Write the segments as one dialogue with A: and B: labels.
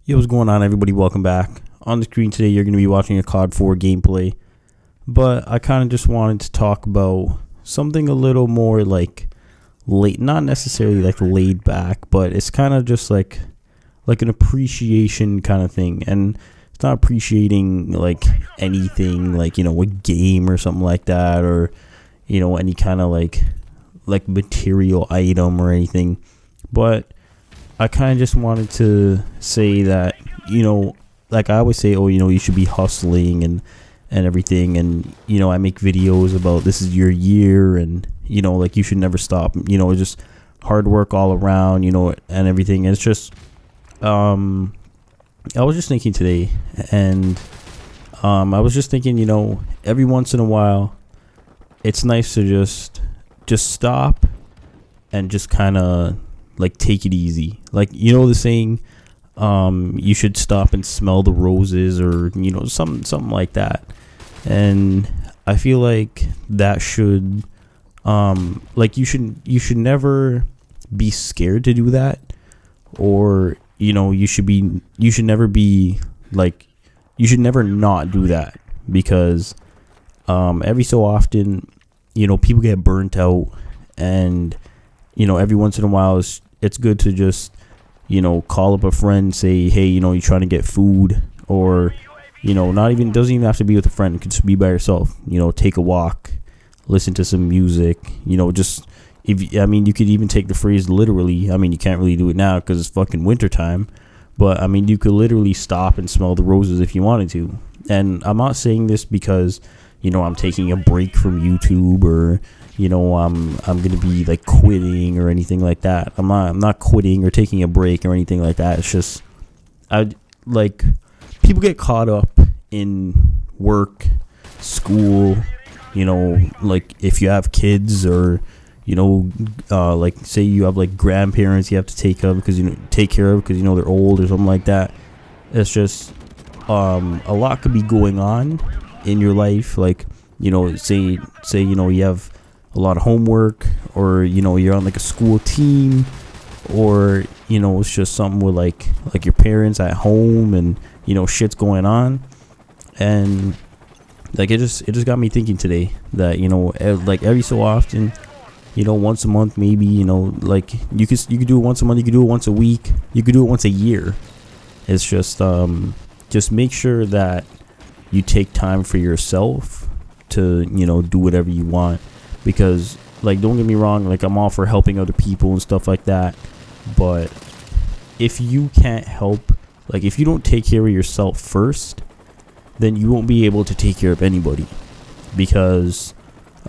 A: Yo, what's going on, everybody? Welcome back. On the screen today, you're going to be watching a COD 4 gameplay, but I kind of just wanted to talk about something a little more like not necessarily like laid back, but it's kind of just like an appreciation kind of thing. And it's not appreciating like anything, like, you know, a game or something like that, or, you know, any kind of like material item or anything, but I kind of just wanted to say that, you know, like I always say, oh, you know, you should be hustling and everything. And, you know, I make videos about this is your year and, you know, like you should never stop, you know, just hard work all around, you know, and everything. And it's just, I was just thinking today and, I was just thinking, you know, every once in a while, it's nice to just stop and just kind of like take it easy. Like, you know, the saying, you should stop and smell the roses, or, you know, something like that. And I feel like that should, like you should never be scared to do that, or, you know, you should never be like, you should never not do that, because every so often, you know, people get burnt out. And, you know, every once in a while it's good to just, you know, call up a friend, say, hey, you know, you're trying to get food, or, you know, doesn't even have to be with a friend. It could just be by yourself, you know, take a walk, listen to some music, you know, just, you could even take the phrase literally. I mean, you can't really do it now because it's fucking winter time, but I mean, you could literally stop and smell the roses if you wanted to. And I'm not saying this because, you know, I'm taking a break from YouTube, or, you know, I'm gonna be like quitting or anything like that. I'm not quitting or taking a break or anything like that. It's just, people get caught up in work, school, you know, like if you have kids, or, you know, like say you have like grandparents you have to take care of because you know they're old or something like that. It's just a lot could be going on in your life. Like, you know, say you know, you have a lot of homework, or, you know, you're on like a school team, or, you know, it's just something with like your parents at home, and, you know, shit's going on. And like it just got me thinking today that, you know, like every so often, you know, once a month maybe, you know, like you could do it once a month, you could do it once a week, you could do it once a year. It's just make sure that you take time for yourself to, you know, do whatever you want. Because, like, don't get me wrong, like, I'm all for helping other people and stuff like that, but if you can't help, like, if you don't take care of yourself first, then you won't be able to take care of anybody. Because,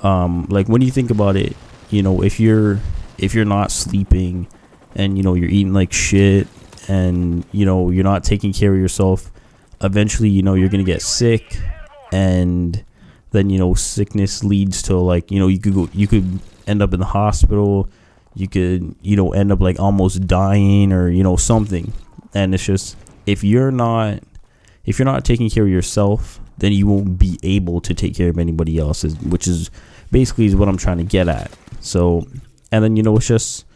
A: like, when you think about it, you know, if you're not sleeping, and, you know, you're eating like shit, and, you know, you're not taking care of yourself, eventually, you know, you're gonna get sick. And then, you know, sickness leads to, like, you know, you could end up in the hospital, you could, you know, end up like almost dying, or, you know, something. And it's just, if you're not taking care of yourself, then you won't be able to take care of anybody else, which is basically what I'm trying to get at. So, and then, you know, it's just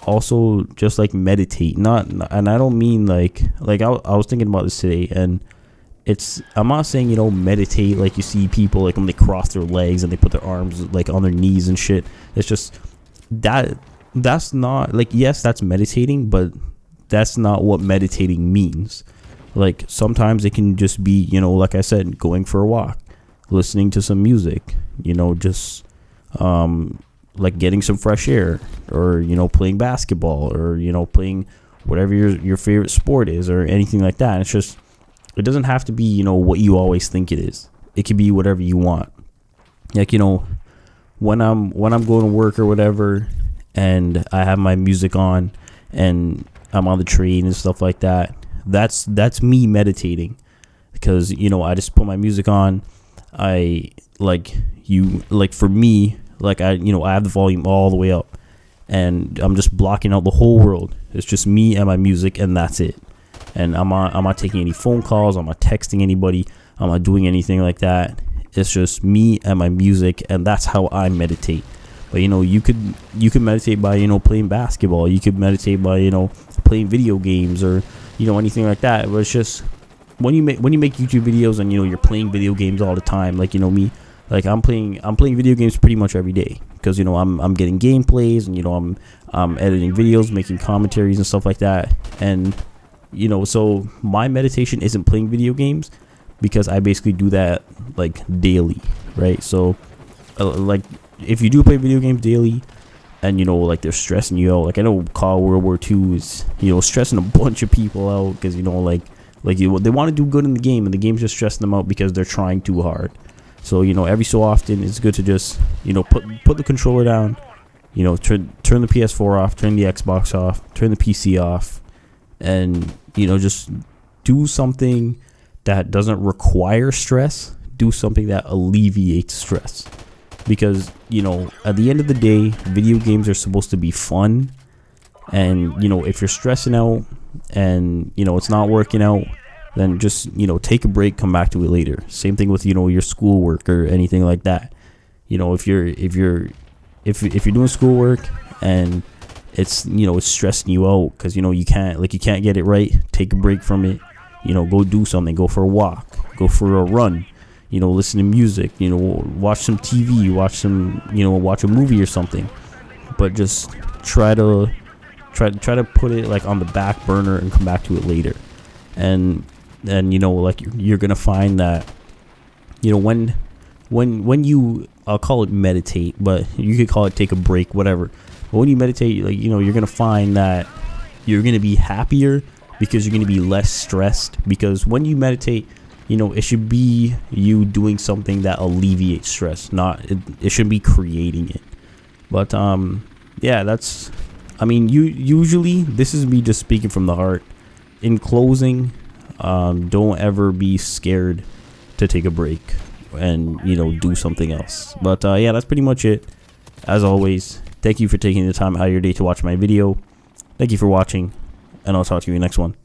A: also just like meditate, and I don't mean like I was thinking about this today, and I'm not saying, you know, meditate like you see people like when they cross their legs and they put their arms like on their knees and shit. It's just that's not like, yes, that's meditating, but that's not what meditating means. Like, sometimes it can just be, you know, like I said, going for a walk, listening to some music, you know, just like getting some fresh air, or, you know, playing basketball, or, you know, playing whatever your favorite sport is, or anything like that. And it's just, it doesn't have to be, you know, what you always think it is. It could be whatever you want. Like, you know, when I'm going to work or whatever, and I have my music on, and I'm on the train and stuff like that, that's me meditating. Because, you know, I just put my music on. For me, like, I have the volume all the way up, and I'm just blocking out the whole world. It's just me and my music, and that's it. And I'm not taking any phone calls, I'm not texting anybody, I'm not doing anything like that. It's just me and my music, and that's how I meditate. But, you know, you could meditate by, you know, playing basketball. You could meditate by, you know, playing video games, or, you know, anything like that. But it's just when you make YouTube videos and, you know, you're playing video games all the time, like, you know, me, like I'm playing video games pretty much every day, because, you know, I'm getting gameplays, and, you know, I'm editing videos, making commentaries and stuff like that. And, you know, so my meditation isn't playing video games, because I basically do that like daily, right? So like if you do play video games daily, and, you know, like they're stressing you out, like I know COD World War II is, you know, stressing a bunch of people out, because, you know, like you, they want to do good in the game, and the game's just stressing them out because they're trying too hard. So, you know, every so often it's good to just, you know, put the controller down, you know, turn the PS4 off, turn the Xbox off, turn the PC off, and, you know, just do something that doesn't require stress. Do something that alleviates stress, because, you know, at the end of the day, video games are supposed to be fun. And, you know, if you're stressing out and, you know, it's not working out, then just, you know, take a break, come back to it later. Same thing with, you know, your schoolwork or anything like that. You know, if you're doing schoolwork and it's, you know, it's stressing you out because, you know, you can't get it right, take a break from it. You know, go do something, go for a walk, go for a run, you know, listen to music, you know, watch some TV, watch a movie or something. But just try to put it like on the back burner and come back to it later. And you know, like you're gonna find that, you know, when you, I'll call it meditate, but you could call it take a break, whatever. But when you meditate, like, you know, you're gonna find that you're gonna be happier, because you're gonna be less stressed. Because when you meditate, you know, it should be you doing something that alleviates stress, not it shouldn't be creating it. But yeah, that's, I mean, usually this is me just speaking from the heart. In closing, don't ever be scared to take a break and, you know, do something else. But yeah, that's pretty much it. As always, thank you for taking the time out of your day to watch my video. Thank you for watching, and I'll talk to you in the next one.